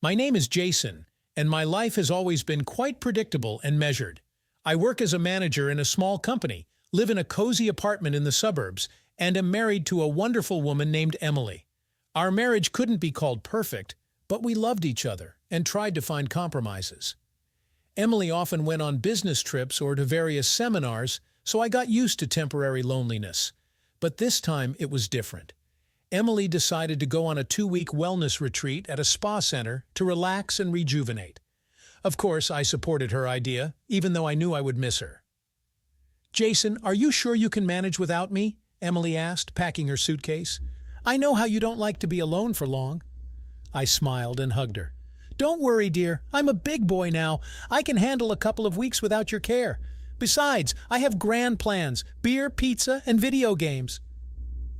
My name is Jason, and my life has always been quite predictable and measured. I work as a manager in a small company, live in a cozy apartment in the suburbs, and am married to a wonderful woman named Emily. Our marriage couldn't be called perfect, but we loved each other and tried to find compromises. Emily often went on business trips or to various seminars, so I got used to temporary loneliness. But this time it was different. Emily decided to go on a 2-week wellness retreat at a spa center to relax and rejuvenate. Of course, I supported her idea, even though I knew I would miss her. "Jason, are you sure you can manage without me?" Emily asked, packing her suitcase. "I know how you don't like to be alone for long." I smiled and hugged her. "Don't worry, dear. I'm a big boy now. I can handle a couple of weeks without your care. Besides, I have grand plans: beer, pizza, and video games."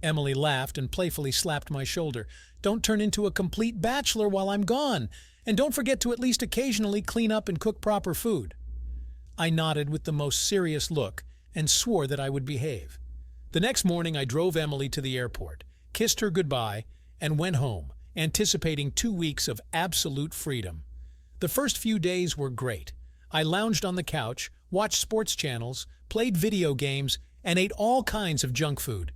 Emily laughed and playfully slapped my shoulder. "Don't turn into a complete bachelor while I'm gone. And don't forget to at least occasionally clean up and cook proper food." I nodded with the most serious look and swore that I would behave. The next morning I drove Emily to the airport, kissed her goodbye, and went home, anticipating 2 weeks of absolute freedom. The first few days were great. I lounged on the couch, watched sports channels, played video games, and ate all kinds of junk food.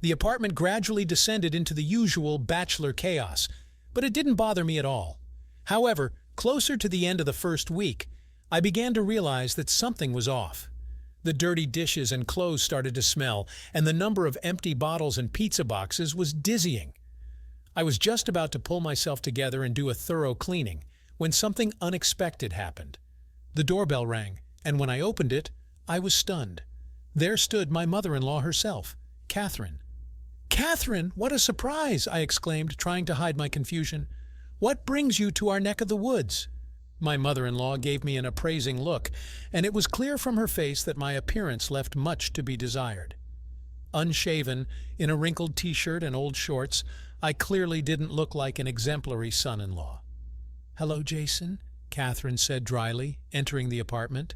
The apartment gradually descended into the usual bachelor chaos, but it didn't bother me at all. However, closer to the end of the first week, I began to realize that something was off. The dirty dishes and clothes started to smell, and the number of empty bottles and pizza boxes was dizzying. I was just about to pull myself together and do a thorough cleaning when something unexpected happened. The doorbell rang, and when I opened it, I was stunned. There stood my mother-in-law herself, Catherine. "Catherine, what a surprise!" I exclaimed, trying to hide my confusion. "What brings you to our neck of the woods?" My mother-in-law gave me an appraising look, and it was clear from her face that my appearance left much to be desired. Unshaven, in a wrinkled t-shirt and old shorts, I clearly didn't look like an exemplary son-in-law. "Hello, Jason," Catherine said dryly, entering the apartment.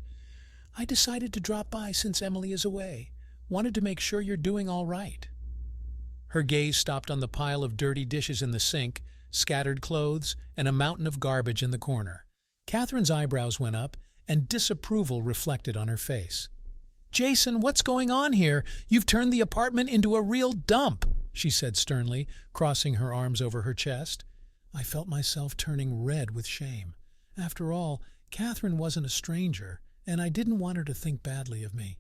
"I decided to drop by since Emily is away. Wanted to make sure you're doing all right." Her gaze stopped on the pile of dirty dishes in the sink, scattered clothes, and a mountain of garbage in the corner. Catherine's eyebrows went up, and disapproval reflected on her face. "Jason, what's going on here? You've turned the apartment into a real dump," she said sternly, crossing her arms over her chest. I felt myself turning red with shame. After all, Catherine wasn't a stranger, and I didn't want her to think badly of me.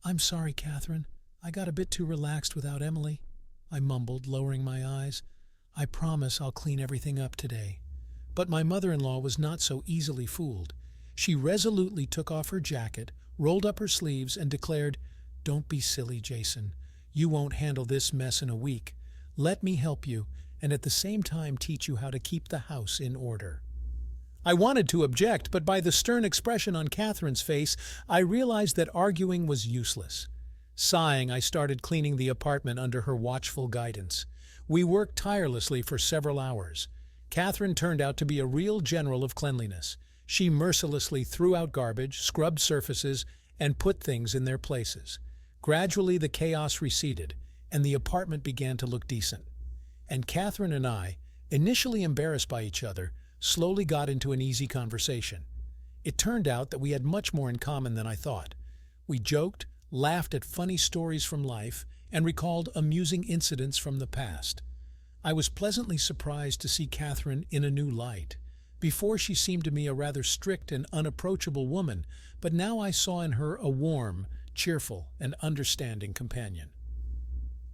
"I'm sorry, Catherine. I got a bit too relaxed without Emily," I mumbled, lowering my eyes. "I promise I'll clean everything up today." But my mother-in-law was not so easily fooled. She resolutely took off her jacket, rolled up her sleeves, and declared, "Don't be silly, Jason. You won't handle this mess in a week. Let me help you, and at the same time teach you how to keep the house in order." I wanted to object, but by the stern expression on Catherine's face, I realized that arguing was useless. Sighing, I started cleaning the apartment under her watchful guidance. We worked tirelessly for several hours. Catherine turned out to be a real general of cleanliness. She mercilessly threw out garbage, scrubbed surfaces, and put things in their places. Gradually, the chaos receded, and the apartment began to look decent. And Catherine and I, initially embarrassed by each other, slowly got into an easy conversation. It turned out that we had much more in common than I thought. We joked, laughed at funny stories from life, and recalled amusing incidents from the past. I was pleasantly surprised to see Catherine in a new light. Before, she seemed to me a rather strict and unapproachable woman, but now I saw in her a warm, cheerful, and understanding companion.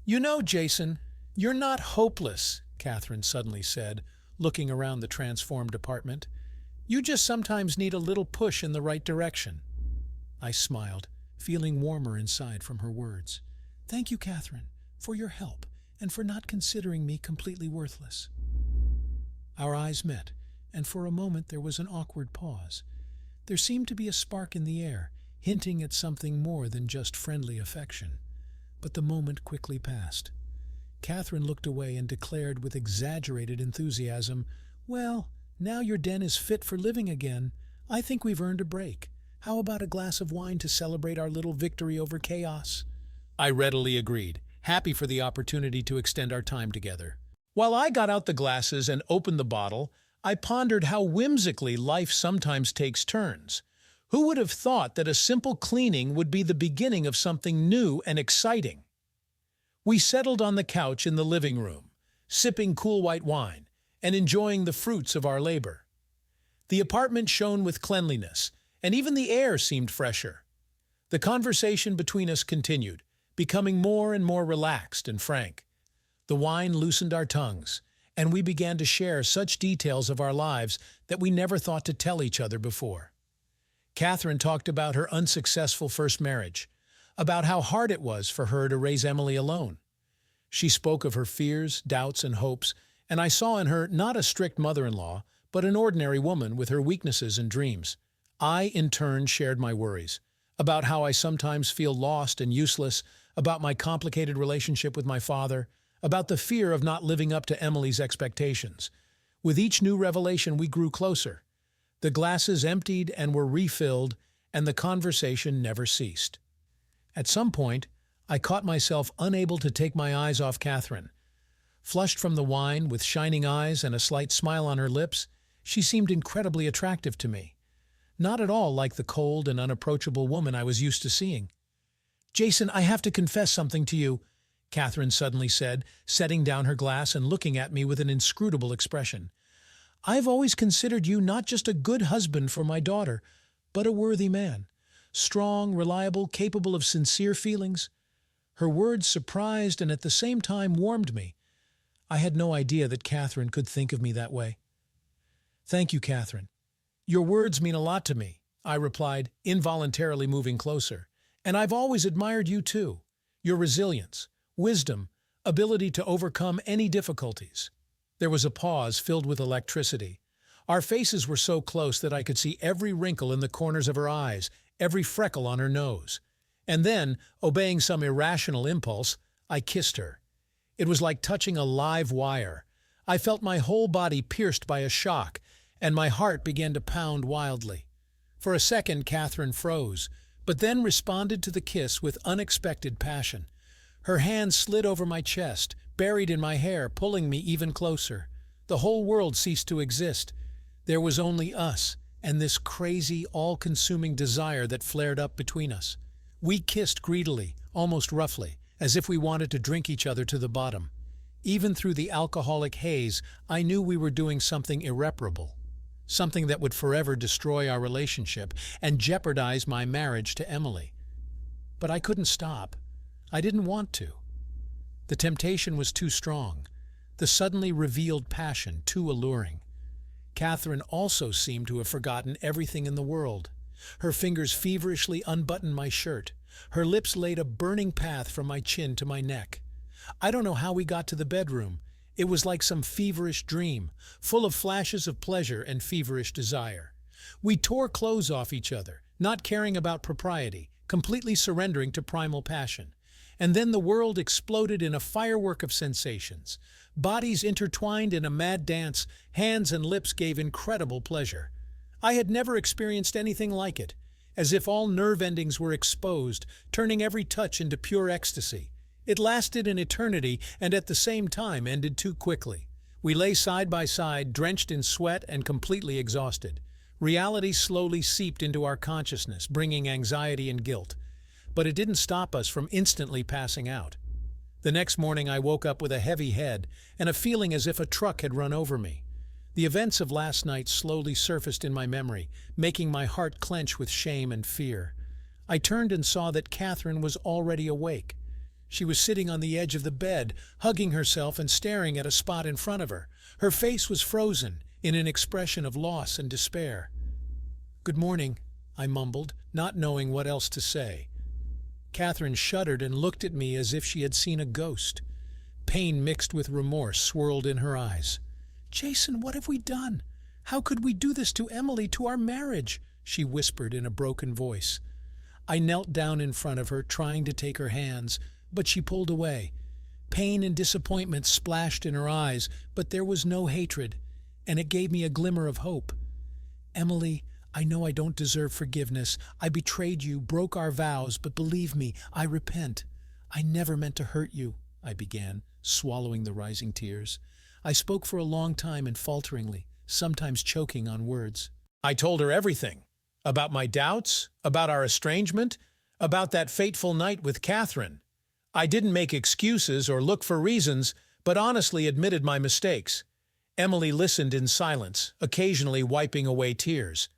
"You know, Jason, you're not hopeless," Catherine suddenly said, looking around the transformed apartment. "You just sometimes need a little push in the right direction." I smiled, feeling warmer inside from her words. "Thank you, Catherine, for your help and for not considering me completely worthless." Our eyes met, and for a moment there was an awkward pause. There seemed to be a spark in the air, hinting at something more than just friendly affection. But the moment quickly passed. Catherine looked away and declared with exaggerated enthusiasm, "Well, now your den is fit for living again. I think we've earned a break. How about a glass of wine to celebrate our little victory over chaos?" I readily agreed, happy for the opportunity to extend our time together. While I got out the glasses and opened the bottle, I pondered how whimsically life sometimes takes turns. Who would have thought that a simple cleaning would be the beginning of something new and exciting? We settled on the couch in the living room, sipping cool white wine and enjoying the fruits of our labor. The apartment shone with cleanliness, and even the air seemed fresher. The conversation between us continued, becoming more and more relaxed and frank. The wine loosened our tongues, and we began to share such details of our lives that we never thought to tell each other before. Catherine talked about her unsuccessful first marriage, about how hard it was for her to raise Emily alone. She spoke of her fears, doubts, and hopes, and I saw in her not a strict mother-in-law, but an ordinary woman with her weaknesses and dreams. I, in turn, shared my worries, about how I sometimes feel lost and useless, about my complicated relationship with my father, about the fear of not living up to Emily's expectations. With each new revelation, we grew closer. The glasses emptied and were refilled, and the conversation never ceased. At some point, I caught myself unable to take my eyes off Catherine. Flushed from the wine, with shining eyes and a slight smile on her lips, she seemed incredibly attractive to me. Not at all like the cold and unapproachable woman I was used to seeing. "Jason, I have to confess something to you," Catherine suddenly said, setting down her glass and looking at me with an inscrutable expression. "I've always considered you not just a good husband for my daughter, but a worthy man. Strong, reliable, capable of sincere feelings." Her words surprised and at the same time warmed me. I had no idea that Catherine could think of me that way. "Thank you, Catherine. Your words mean a lot to me," I replied, involuntarily moving closer. "And I've always admired you too. Your resilience, wisdom, ability to overcome any difficulties." There was a pause filled with electricity. Our faces were so close that I could see every wrinkle in the corners of her eyes, every freckle on her nose. And then, obeying some irrational impulse, I kissed her. It was like touching a live wire. I felt my whole body pierced by a shock, and my heart began to pound wildly. For a second, Catherine froze, but then responded to the kiss with unexpected passion. Her hand slid over my chest, buried in my hair, pulling me even closer. The whole world ceased to exist. There was only us, and this crazy, all-consuming desire that flared up between us. We kissed greedily, almost roughly, as if we wanted to drink each other to the bottom. Even through the alcoholic haze, I knew we were doing something irreparable, something that would forever destroy our relationship and jeopardize my marriage to Emily. But I couldn't stop. I didn't want to. The temptation was too strong, the suddenly revealed passion too alluring. Catherine also seemed to have forgotten everything in the world. Her fingers feverishly unbuttoned my shirt. Her lips laid a burning path from my chin to my neck. I don't know how we got to the bedroom. It was like some feverish dream, full of flashes of pleasure and feverish desire. We tore clothes off each other, not caring about propriety, completely surrendering to primal passion. And then the world exploded in a firework of sensations. Bodies intertwined in a mad dance, hands and lips gave incredible pleasure. I had never experienced anything like it, as if all nerve endings were exposed, turning every touch into pure ecstasy. It lasted an eternity and at the same time ended too quickly. We lay side by side, drenched in sweat and completely exhausted. Reality slowly seeped into our consciousness, bringing anxiety and guilt. But it didn't stop us from instantly passing out. The next morning I woke up with a heavy head and a feeling as if a truck had run over me. The events of last night slowly surfaced in my memory, making my heart clench with shame and fear. I turned and saw that Catherine was already awake. She was sitting on the edge of the bed, hugging herself and staring at a spot in front of her. Her face was frozen in an expression of loss and despair. "Good morning," I mumbled, not knowing what else to say. Catherine shuddered and looked at me as if she had seen a ghost. Pain mixed with remorse swirled in her eyes. "Jason, what have we done? How could we do this to Emily, to our marriage?" she whispered in a broken voice. I knelt down in front of her, trying to take her hands, but she pulled away. Pain and disappointment splashed in her eyes, but there was no hatred, and it gave me a glimmer of hope. "Emily, I know I don't deserve forgiveness. I betrayed you, broke our vows, but believe me, I repent. I never meant to hurt you," I began, swallowing the rising tears. I spoke for a long time and falteringly, sometimes choking on words. I told her everything. About my doubts, about our estrangement, about that fateful night with Catherine. I didn't make excuses or look for reasons, but honestly admitted my mistakes. Emily listened in silence, occasionally wiping away tears.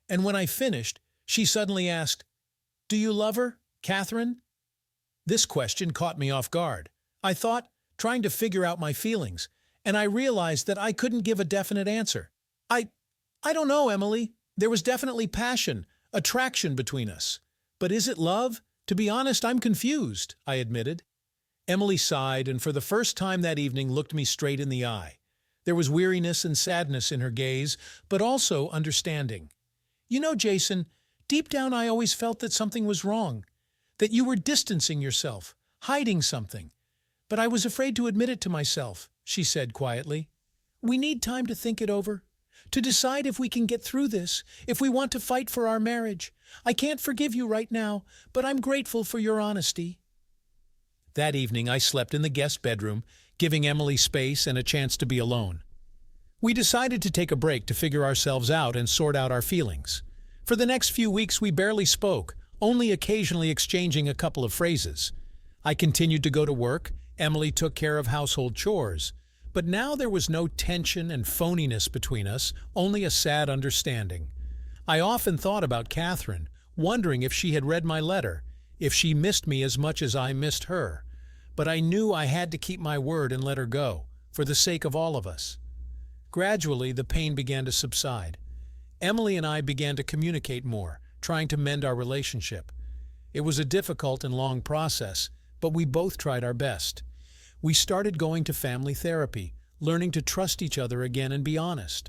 And when I finished, she suddenly asked, "Do you love her, Catherine?" This question caught me off guard. I thought, trying to figure out my feelings, and I realized that I couldn't give a definite answer. I don't know, Emily. There was definitely passion, attraction between us. But is it love? To be honest, I'm confused, I admitted. Emily sighed and for the first time that evening looked me straight in the eye. There was weariness and sadness in her gaze, but also understanding. You know, Jason, deep down I always felt that something was wrong, that you were distancing yourself, hiding something. But I was afraid to admit it to myself, she said quietly. We need time to think it over, to decide if we can get through this, if we want to fight for our marriage. I can't forgive you right now, but I'm grateful for your honesty. That evening I slept in the guest bedroom, giving Emily space and a chance to be alone. We decided to take a break to figure ourselves out and sort out our feelings. For the next few weeks we barely spoke, only occasionally exchanging a couple of phrases. I continued to go to work, Emily took care of household chores. But now there was no tension and phoniness between us, only a sad understanding. I often thought about Catherine, wondering if she had read my letter, if she missed me as much as I missed her. But I knew I had to keep my word and let her go, for the sake of all of us. Gradually, the pain began to subside. Emily and I began to communicate more, trying to mend our relationship. It was a difficult and long process, but we both tried our best. We started going to family therapy, learning to trust each other again and be honest.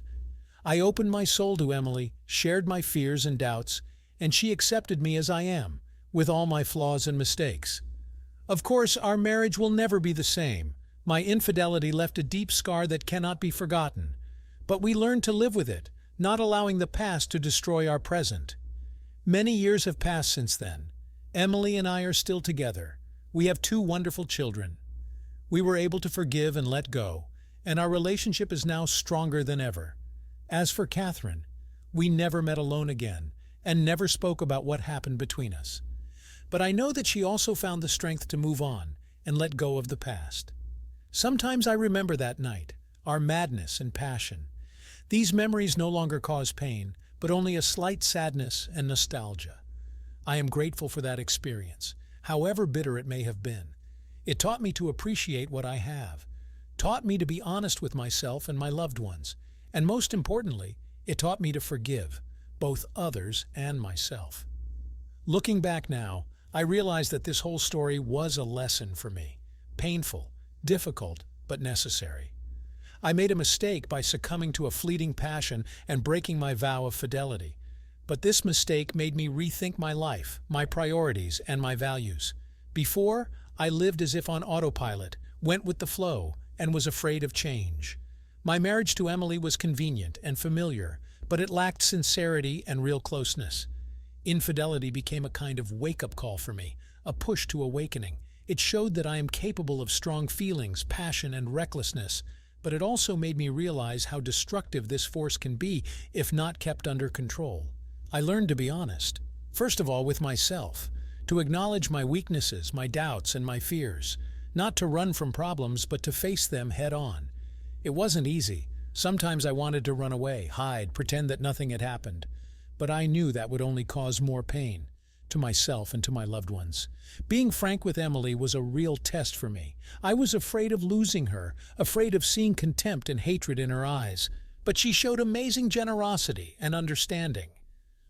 I opened my soul to Emily, shared my fears and doubts, and she accepted me as I am, with all my flaws and mistakes. Of course, our marriage will never be the same. My infidelity left a deep scar that cannot be forgotten. But we learned to live with it, not allowing the past to destroy our present. Many years have passed since then. Emily and I are still together. We have 2 wonderful children. We were able to forgive and let go, and our relationship is now stronger than ever. As for Catherine, we never met alone again and never spoke about what happened between us. But I know that she also found the strength to move on and let go of the past. Sometimes I remember that night, our madness and passion. These memories no longer cause pain, but only a slight sadness and nostalgia. I am grateful for that experience, however bitter it may have been. It taught me to appreciate what I have, taught me to be honest with myself and my loved ones, and most importantly, it taught me to forgive, both others and myself. Looking back now, I realize that this whole story was a lesson for me, painful, difficult, but necessary. I made a mistake by succumbing to a fleeting passion and breaking my vow of fidelity. But this mistake made me rethink my life, my priorities, and my values. Before, I lived as if on autopilot, went with the flow, and was afraid of change. My marriage to Emily was convenient and familiar, but it lacked sincerity and real closeness. Infidelity became a kind of wake-up call for me, a push to awakening. It showed that I am capable of strong feelings, passion, and recklessness, but it also made me realize how destructive this force can be if not kept under control. I learned to be honest, first of all with myself, to acknowledge my weaknesses, my doubts, and my fears, not to run from problems, but to face them head-on. It wasn't easy. Sometimes I wanted to run away, hide, pretend that nothing had happened. But I knew that would only cause more pain, to myself and to my loved ones. Being frank with Emily was a real test for me. I was afraid of losing her, afraid of seeing contempt and hatred in her eyes. But she showed amazing generosity and understanding.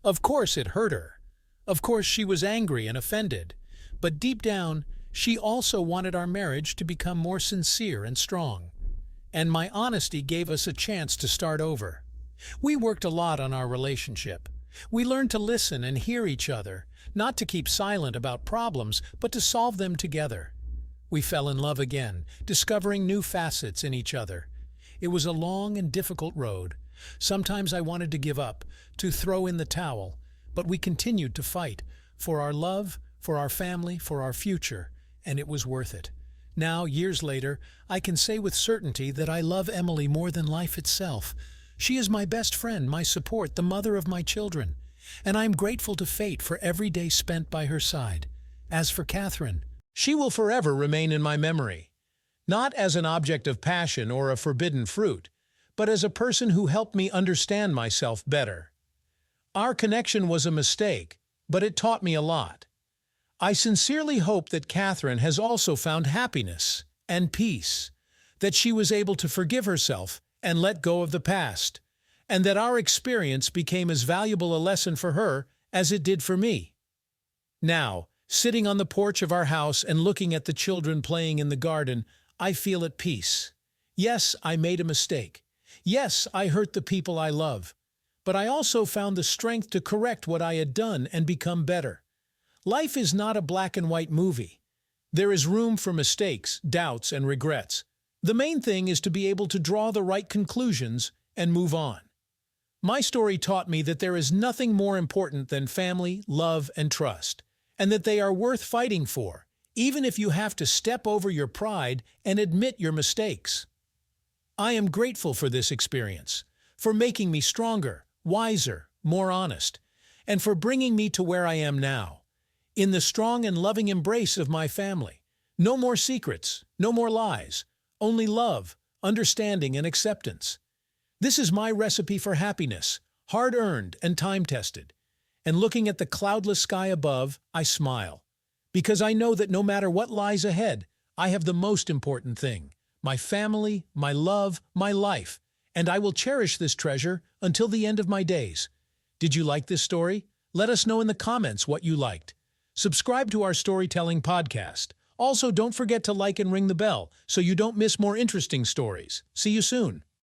Of course it hurt her. Of course she was angry and offended. But deep down, she also wanted our marriage to become more sincere and strong. And my honesty gave us a chance to start over. We worked a lot on our relationship. We learned to listen and hear each other, not to keep silent about problems, but to solve them together. We fell in love again, discovering new facets in each other. It was a long and difficult road. Sometimes I wanted to give up, to throw in the towel, but we continued to fight for our love, for our family, for our future, and it was worth it. Now, years later, I can say with certainty that I love Emily more than life itself. She is my best friend, my support, the mother of my children, and I am grateful to fate for every day spent by her side. As for Catherine, she will forever remain in my memory, not as an object of passion or a forbidden fruit, but as a person who helped me understand myself better. Our connection was a mistake, but it taught me a lot. I sincerely hope that Catherine has also found happiness and peace, that she was able to forgive herself and let go of the past, and that our experience became as valuable a lesson for her as it did for me. Now, sitting on the porch of our house and looking at the children playing in the garden, I feel at peace. Yes, I made a mistake. Yes, I hurt the people I love. But I also found the strength to correct what I had done and become better. Life is not a black and white movie. There is room for mistakes, doubts, and regrets. The main thing is to be able to draw the right conclusions and move on. My story taught me that there is nothing more important than family, love, and trust, and that they are worth fighting for, even if you have to step over your pride and admit your mistakes. I am grateful for this experience, for making me stronger, wiser, more honest, and for bringing me to where I am now, in the strong and loving embrace of my family. No more secrets, no more lies, only love, understanding, and acceptance. This is my recipe for happiness, hard-earned and time-tested. And looking at the cloudless sky above, I smile, because I know that no matter what lies ahead, I have the most important thing, my family, my love, my life, and I will cherish this treasure until the end of my days. Did you like this story? Let us know in the comments what you liked. Subscribe to our storytelling podcast. Also, don't forget to like and ring the bell so you don't miss more interesting stories. See you soon.